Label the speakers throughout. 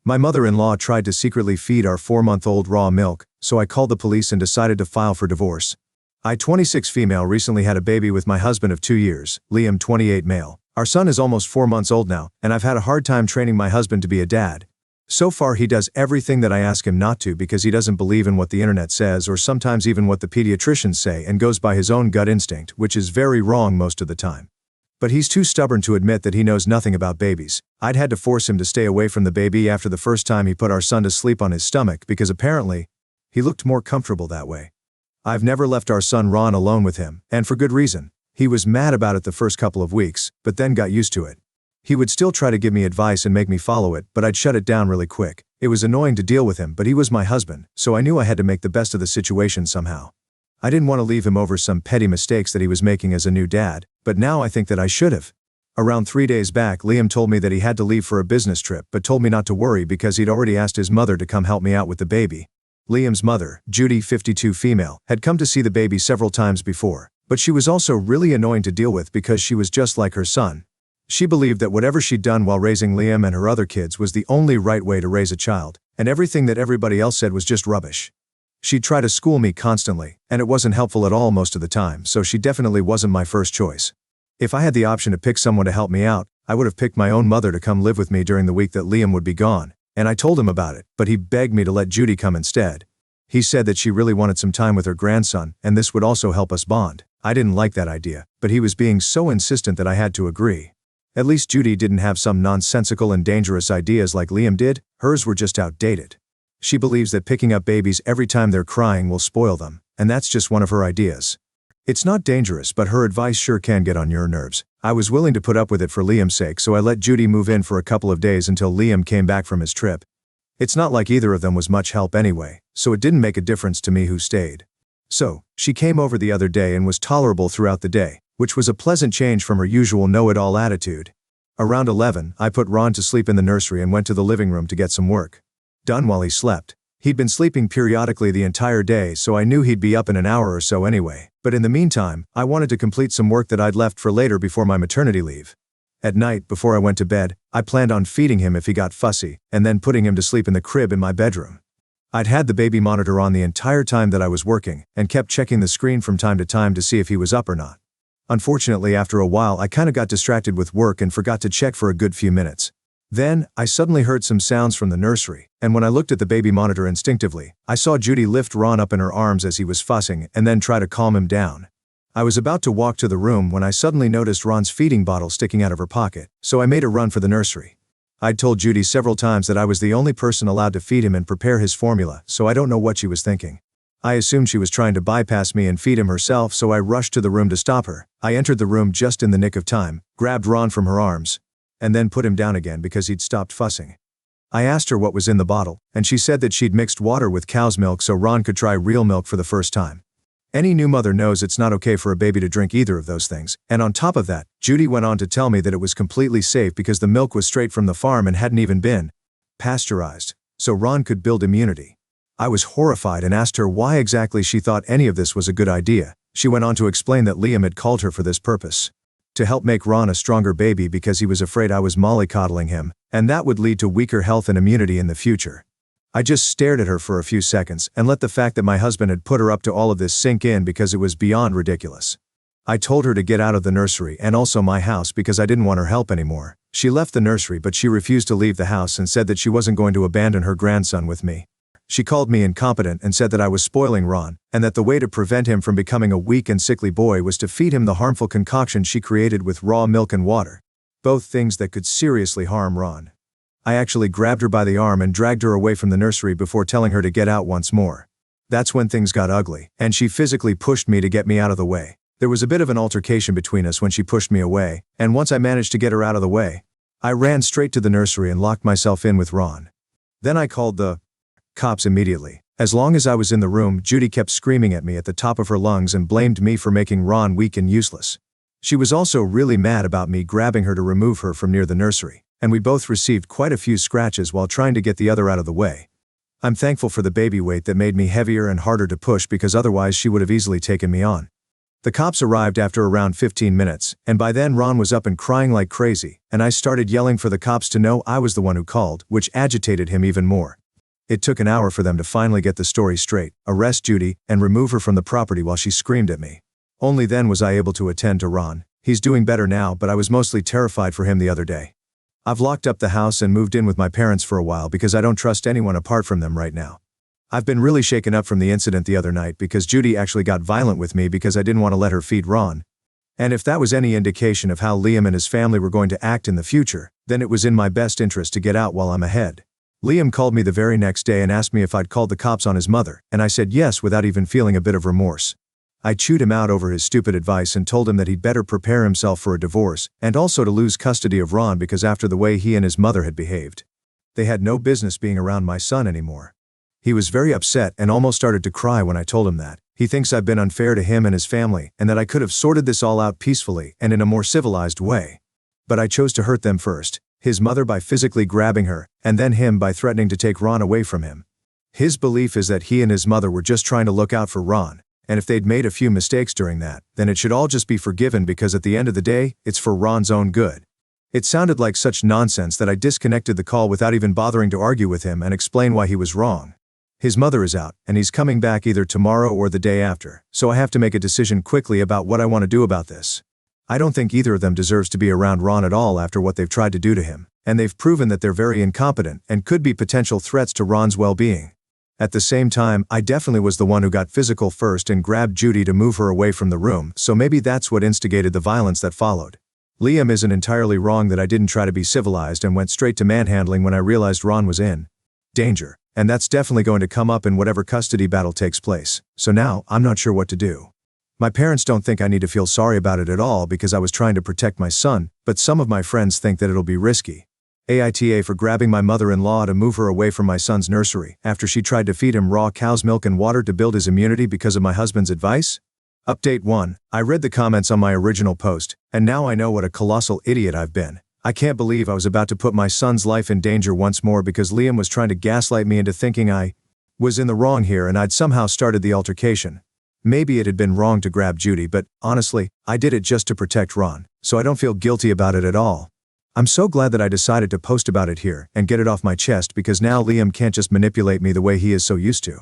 Speaker 1: My mother-in-law tried to secretly feed our 4-month-old raw milk, so I called the police and decided to file for divorce. I, 26 female, recently had a baby with my husband of 2 years, Liam, 28 male. Our son is almost 4 months old now, and I've had a hard time training my husband to be a dad. So far he does everything that I ask him not to because he doesn't believe in what the internet says or sometimes even what the pediatricians say and goes by his own gut instinct, which is very wrong most of the time. But he's too stubborn to admit that he knows nothing about babies. I'd had to force him to stay away from the baby after the first time he put our son to sleep on his stomach because apparently, he looked more comfortable that way. I've never left our son Ron alone with him, and for good reason. He was mad about it the first couple of weeks, but then got used to it. He would still try to give me advice and make me follow it, but I'd shut it down really quick. It was annoying to deal with him, but he was my husband, so I knew I had to make the best of the situation somehow. I didn't want to leave him over some petty mistakes that he was making as a new dad, but now I think that I should have. Around 3 days back, Liam told me that he had to leave for a business trip but told me not to worry because he'd already asked his mother to come help me out with the baby. Liam's mother, Judy, 52 female, had come to see the baby several times before, but she was also really annoying to deal with because she was just like her son. She believed that whatever she'd done while raising Liam and her other kids was the only right way to raise a child, and everything that everybody else said was just rubbish. She'd try to school me constantly, and it wasn't helpful at all most of the time, so she definitely wasn't my first choice. If I had the option to pick someone to help me out, I would have picked my own mother to come live with me during the week that Liam would be gone, and I told him about it, but he begged me to let Judy come instead. He said that she really wanted some time with her grandson, and this would also help us bond. I didn't like that idea, but he was being so insistent that I had to agree. At least Judy didn't have some nonsensical and dangerous ideas like Liam did. Hers were just outdated. She believes that picking up babies every time they're crying will spoil them, and that's just one of her ideas. It's not dangerous, but her advice sure can get on your nerves. I was willing to put up with it for Liam's sake, so I let Judy move in for a couple of days until Liam came back from his trip. It's not like either of them was much help anyway, so it didn't make a difference to me who stayed. So, she came over the other day and was tolerable throughout the day, which was a pleasant change from her usual know-it-all attitude. Around 11, I put Ron to sleep in the nursery and went to the living room to get some work done while he slept. He'd been sleeping periodically the entire day, so I knew he'd be up in an hour or so anyway, but in the meantime, I wanted to complete some work that I'd left for later before my maternity leave. At night, before I went to bed, I planned on feeding him if he got fussy, and then putting him to sleep in the crib in my bedroom. I'd had the baby monitor on the entire time that I was working, and kept checking the screen from time to time to see if he was up or not. Unfortunately, after a while, I kinda got distracted with work and forgot to check for a good few minutes. Then, I suddenly heard some sounds from the nursery, and when I looked at the baby monitor instinctively, I saw Judy lift Ron up in her arms as he was fussing and then try to calm him down. I was about to walk to the room when I suddenly noticed Ron's feeding bottle sticking out of her pocket, so I made a run for the nursery. I'd told Judy several times that I was the only person allowed to feed him and prepare his formula, so I don't know what she was thinking. I assumed she was trying to bypass me and feed him herself, so I rushed to the room to stop her. I entered the room just in the nick of time, grabbed Ron from her arms, and then put him down again because he'd stopped fussing. I asked her what was in the bottle, and she said that she'd mixed water with cow's milk so Ron could try real milk for the first time. Any new mother knows it's not okay for a baby to drink either of those things, and on top of that, Judy went on to tell me that it was completely safe because the milk was straight from the farm and hadn't even been pasteurized, so Ron could build immunity. I was horrified and asked her why exactly she thought any of this was a good idea. She went on to explain that Liam had called her for this purpose. To help make Ron a stronger baby because he was afraid I was mollycoddling him, and that would lead to weaker health and immunity in the future. I just stared at her for a few seconds and let the fact that my husband had put her up to all of this sink in because it was beyond ridiculous. I told her to get out of the nursery and also my house because I didn't want her help anymore. She left the nursery, but she refused to leave the house and said that she wasn't going to abandon her grandson with me. She called me incompetent and said that I was spoiling Ron, and that the way to prevent him from becoming a weak and sickly boy was to feed him the harmful concoction she created with raw milk and water. Both things that could seriously harm Ron. I actually grabbed her by the arm and dragged her away from the nursery before telling her to get out once more. That's when things got ugly, and she physically pushed me to get me out of the way. There was a bit of an altercation between us when she pushed me away, and once I managed to get her out of the way, I ran straight to the nursery and locked myself in with Ron. Then I called the cops immediately. As long as I was in the room, Judy kept screaming at me at the top of her lungs and blamed me for making Ron weak and useless. She was also really mad about me grabbing her to remove her from near the nursery, and we both received quite a few scratches while trying to get the other out of the way. I'm thankful for the baby weight that made me heavier and harder to push because otherwise she would have easily taken me on. The cops arrived after around 15 minutes, and by then Ron was up and crying like crazy, and I started yelling for the cops to know I was the one who called, which agitated him even more. It took an hour for them to finally get the story straight, arrest Judy, and remove her from the property while she screamed at me. Only then was I able to attend to Ron. He's doing better now, but I was mostly terrified for him the other day. I've locked up the house and moved in with my parents for a while because I don't trust anyone apart from them right now. I've been really shaken up from the incident the other night because Judy actually got violent with me because I didn't want to let her feed Ron. And if that was any indication of how Liam and his family were going to act in the future, then it was in my best interest to get out while I'm ahead. Liam called me the very next day and asked me if I'd called the cops on his mother, and I said yes without even feeling a bit of remorse. I chewed him out over his stupid advice and told him that he'd better prepare himself for a divorce, and also to lose custody of Ron because after the way he and his mother had behaved, they had no business being around my son anymore. He was very upset and almost started to cry when I told him that. He thinks I've been unfair to him and his family, and that I could have sorted this all out peacefully and in a more civilized way. But I chose to hurt them first, his mother by physically grabbing her, and then him by threatening to take Ron away from him. His belief is that he and his mother were just trying to look out for Ron, and if they'd made a few mistakes during that, then it should all just be forgiven because at the end of the day, it's for Ron's own good. It sounded like such nonsense that I disconnected the call without even bothering to argue with him and explain why he was wrong. His mother is out, and he's coming back either tomorrow or the day after, so I have to make a decision quickly about what I want to do about this. I don't think either of them deserves to be around Ron at all after what they've tried to do to him, and they've proven that they're very incompetent and could be potential threats to Ron's well-being. At the same time, I definitely was the one who got physical first and grabbed Judy to move her away from the room, so maybe that's what instigated the violence that followed. Liam isn't entirely wrong that I didn't try to be civilized and went straight to manhandling when I realized Ron was in danger. And that's definitely going to come up in whatever custody battle takes place, so now I'm not sure what to do. My parents don't think I need to feel sorry about it at all because I was trying to protect my son, but some of my friends think that it'll be risky. AITA for grabbing my mother-in-law to move her away from my son's nursery after she tried to feed him raw cow's milk and water to build his immunity because of my husband's advice? Update 1. I read the comments on my original post, and now I know what a colossal idiot I've been. I can't believe I was about to put my son's life in danger once more because Liam was trying to gaslight me into thinking I was in the wrong here and I'd somehow started the altercation. Maybe it had been wrong to grab Judy, but honestly, I did it just to protect Ron, so I don't feel guilty about it at all. I'm so glad that I decided to post about it here and get it off my chest because now Liam can't just manipulate me the way he is so used to.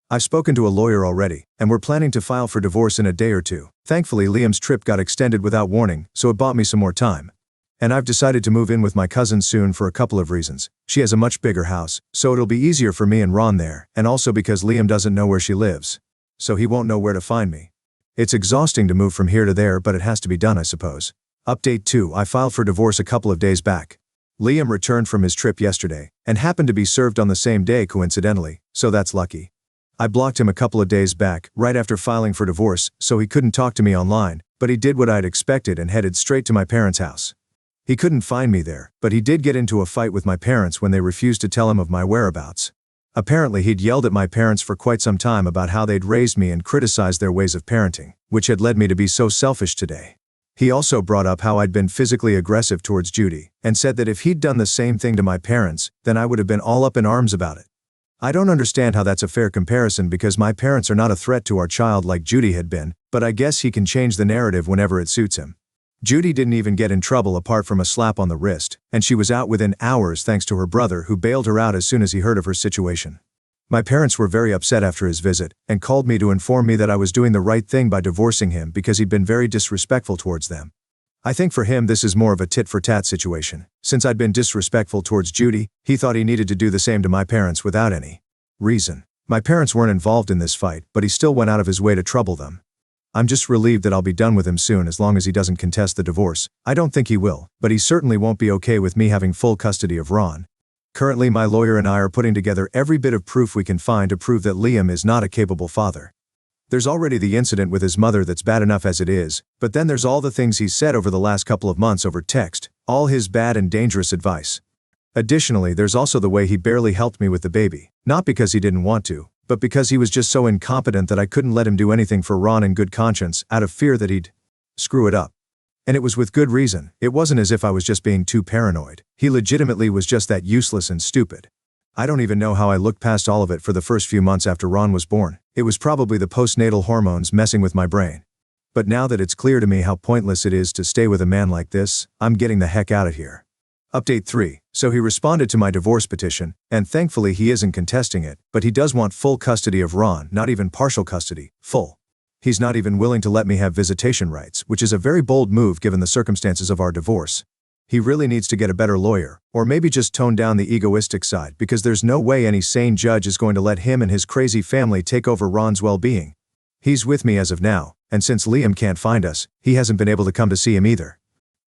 Speaker 1: I've spoken to a lawyer already, and we're planning to file for divorce in a day or two. Thankfully, Liam's trip got extended without warning, so it bought me some more time. And I've decided to move in with my cousin soon for a couple of reasons. She has a much bigger house, so it'll be easier for me and Ron there, and also because Liam doesn't know where she lives. So he won't know where to find me. It's exhausting to move from here to there, but it has to be done, I suppose. Update 2. I filed for divorce a couple of days back. Liam returned from his trip yesterday, and happened to be served on the same day coincidentally, so that's lucky. I blocked him a couple of days back, right after filing for divorce, so he couldn't talk to me online, but he did what I'd expected and headed straight to my parents' house. He couldn't find me there, but he did get into a fight with my parents when they refused to tell him of my whereabouts. Apparently he'd yelled at my parents for quite some time about how they'd raised me and criticized their ways of parenting, which had led me to be so selfish today. He also brought up how I'd been physically aggressive towards Judy, and said that if he'd done the same thing to my parents, then I would have been all up in arms about it. I don't understand how that's a fair comparison because my parents are not a threat to our child like Judy had been, but I guess he can change the narrative whenever it suits him. Judy didn't even get in trouble apart from a slap on the wrist, and she was out within hours thanks to her brother who bailed her out as soon as he heard of her situation. My parents were very upset after his visit, and called me to inform me that I was doing the right thing by divorcing him because he'd been very disrespectful towards them. I think for him this is more of a tit-for-tat situation. Since I'd been disrespectful towards Judy, he thought he needed to do the same to my parents without any reason. My parents weren't involved in this fight, but he still went out of his way to trouble them. I'm just relieved that I'll be done with him soon as long as he doesn't contest the divorce. I don't think he will, but he certainly won't be okay with me having full custody of Ron. Currently, my lawyer and I are putting together every bit of proof we can find to prove that Liam is not a capable father. There's already the incident with his mother that's bad enough as it is, but then there's all the things he's said over the last couple of months over text, all his bad and dangerous advice. Additionally, there's also the way he barely helped me with the baby, not because he didn't want to, but because he was just so incompetent that I couldn't let him do anything for Ron in good conscience out of fear that he'd screw it up. And it was with good reason. It wasn't as if I was just being too paranoid. He legitimately was just that useless and stupid. I don't even know how I looked past all of it for the first few months after Ron was born. It was probably the postnatal hormones messing with my brain. But now that it's clear to me how pointless it is to stay with a man like this, I'm getting the heck out of here. Update 3. So he responded to my divorce petition, and thankfully he isn't contesting it, but he does want full custody of Ron, not even partial custody, full. He's not even willing to let me have visitation rights, which is a very bold move given the circumstances of our divorce. He really needs to get a better lawyer, or maybe just tone down the egoistic side, because there's no way any sane judge is going to let him and his crazy family take over Ron's well-being. He's with me as of now, and since Liam can't find us, he hasn't been able to come to see him either.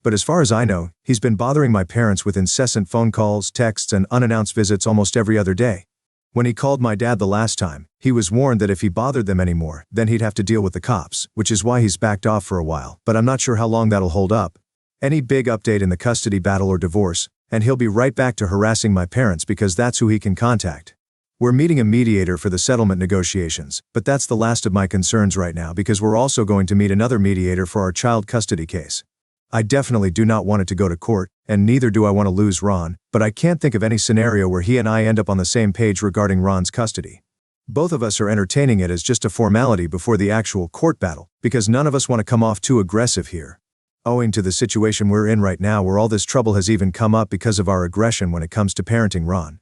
Speaker 1: But as far as I know, he's been bothering my parents with incessant phone calls, texts, and unannounced visits almost every other day. When he called my dad the last time, he was warned that if he bothered them anymore, then he'd have to deal with the cops, which is why he's backed off for a while, but I'm not sure how long that'll hold up. Any big update in the custody battle or divorce, and he'll be right back to harassing my parents because that's who he can contact. We're meeting a mediator for the settlement negotiations, but that's the last of my concerns right now because we're also going to meet another mediator for our child custody case. I definitely do not want it to go to court, and neither do I want to lose Ron, but I can't think of any scenario where he and I end up on the same page regarding Ron's custody. Both of us are entertaining it as just a formality before the actual court battle, because none of us want to come off too aggressive here. Owing to the situation we're in right now where all this trouble has even come up because of our aggression when it comes to parenting Ron.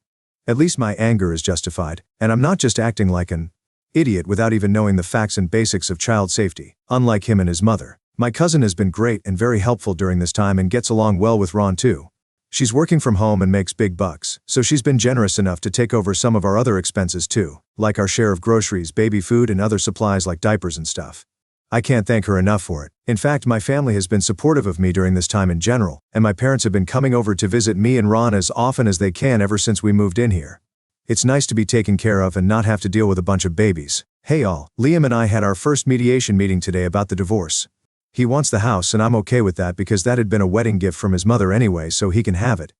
Speaker 1: At least my anger is justified, and I'm not just acting like an idiot without even knowing the facts and basics of child safety, unlike him and his mother. My cousin has been great and very helpful during this time and gets along well with Ron too. She's working from home and makes big bucks, so she's been generous enough to take over some of our other expenses too, like our share of groceries, baby food, and other supplies like diapers and stuff. I can't thank her enough for it. In fact, my family has been supportive of me during this time in general, and my parents have been coming over to visit me and Ron as often as they can ever since we moved in here. It's nice to be taken care of and not have to deal with a bunch of babies. Hey all, Liam and I had our first mediation meeting today about the divorce. He wants the house and I'm okay with that because that had been a wedding gift from his mother anyway, so he can have it.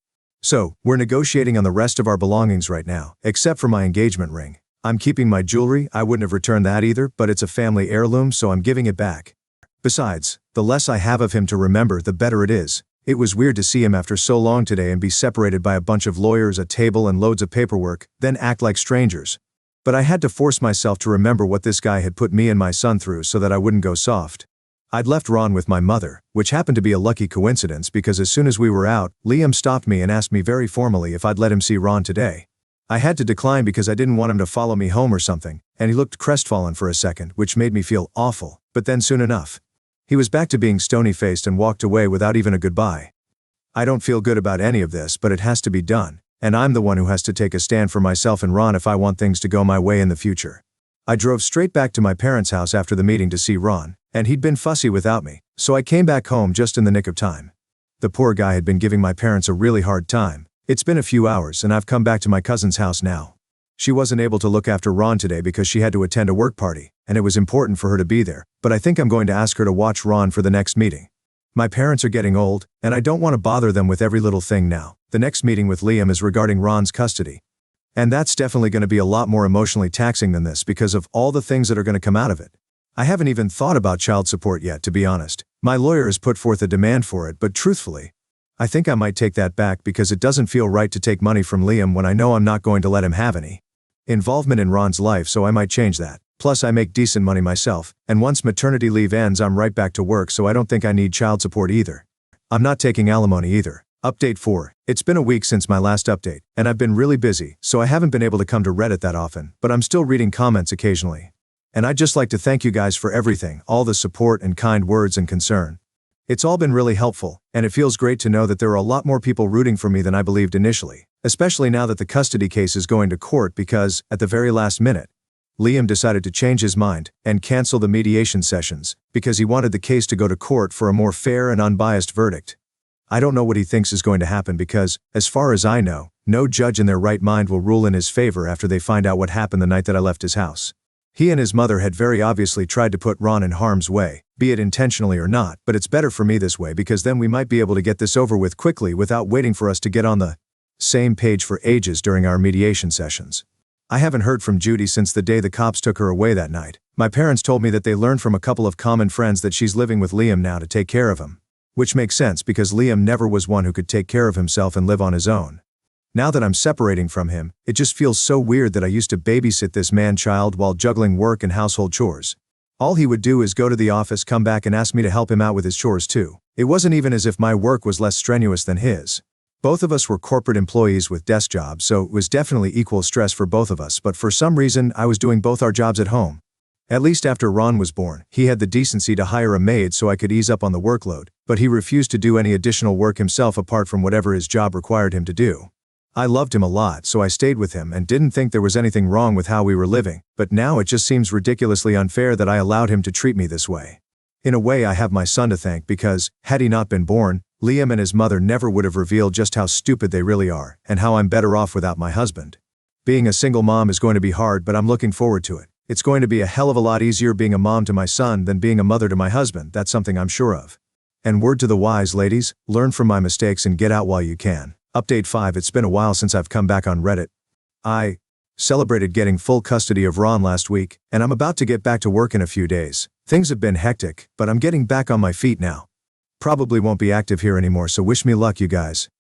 Speaker 1: So, we're negotiating on the rest of our belongings right now, except for my engagement ring. I'm keeping my jewelry, I wouldn't have returned that either, but it's a family heirloom so I'm giving it back. Besides, the less I have of him to remember, the better it is. It was weird to see him after so long today and be separated by a bunch of lawyers, a table, and loads of paperwork, then act like strangers. But I had to force myself to remember what this guy had put me and my son through so that I wouldn't go soft. I'd left Ron with my mother, which happened to be a lucky coincidence because as soon as we were out, Liam stopped me and asked me very formally if I'd let him see Ron today. I had to decline because I didn't want him to follow me home or something, and he looked crestfallen for a second, which made me feel awful, but then soon enough, he was back to being stony-faced and walked away without even a goodbye. I don't feel good about any of this, but it has to be done, and I'm the one who has to take a stand for myself and Ron if I want things to go my way in the future. I drove straight back to my parents' house after the meeting to see Ron, and he'd been fussy without me, so I came back home just in the nick of time. The poor guy had been giving my parents a really hard time. It's been a few hours and I've come back to my cousin's house now. She wasn't able to look after Ron today because she had to attend a work party, and it was important for her to be there, but I think I'm going to ask her to watch Ron for the next meeting. My parents are getting old, and I don't want to bother them with every little thing now. The next meeting with Liam is regarding Ron's custody. And that's definitely going to be a lot more emotionally taxing than this because of all the things that are going to come out of it. I haven't even thought about child support yet, to be honest. My lawyer has put forth a demand for it, but truthfully, I think I might take that back because it doesn't feel right to take money from Liam when I know I'm not going to let him have any involvement in Ron's life, so I might change that. Plus I make decent money myself, and once maternity leave ends I'm right back to work, so I don't think I need child support either. I'm not taking alimony either. Update 4. It's been a week since my last update, and I've been really busy, so I haven't been able to come to Reddit that often, but I'm still reading comments occasionally. And I'd just like to thank you guys for everything, all the support and kind words and concern. It's all been really helpful, and it feels great to know that there are a lot more people rooting for me than I believed initially, especially now that the custody case is going to court because, at the very last minute, Liam decided to change his mind and cancel the mediation sessions because he wanted the case to go to court for a more fair and unbiased verdict. I don't know what he thinks is going to happen because, as far as I know, no judge in their right mind will rule in his favor after they find out what happened the night that I left his house. He and his mother had very obviously tried to put Ron in harm's way, be it intentionally or not, but it's better for me this way because then we might be able to get this over with quickly without waiting for us to get on the same page for ages during our mediation sessions. I haven't heard from Judy since the day the cops took her away that night. My parents told me that they learned from a couple of common friends that she's living with Liam now to take care of him. Which makes sense because Liam never was one who could take care of himself and live on his own. Now that I'm separating from him, it just feels so weird that I used to babysit this man-child while juggling work and household chores. All he would do is go to the office, come back and ask me to help him out with his chores too. It wasn't even as if my work was less strenuous than his. Both of us were corporate employees with desk jobs, so it was definitely equal stress for both of us, but for some reason I was doing both our jobs at home. At least after Ron was born, he had the decency to hire a maid so I could ease up on the workload, but he refused to do any additional work himself apart from whatever his job required him to do. I loved him a lot, so I stayed with him and didn't think there was anything wrong with how we were living, but now it just seems ridiculously unfair that I allowed him to treat me this way. In a way, I have my son to thank because, had he not been born, Liam and his mother never would have revealed just how stupid they really are and how I'm better off without my husband. Being a single mom is going to be hard, but I'm looking forward to it. It's going to be a hell of a lot easier being a mom to my son than being a mother to my husband, that's something I'm sure of. And word to the wise, ladies, learn from my mistakes and get out while you can. Update 5. It's been a while since I've come back on Reddit. I celebrated getting full custody of Ron last week, and I'm about to get back to work in a few days. Things have been hectic, but I'm getting back on my feet now. Probably won't be active here anymore, so wish me luck, you guys.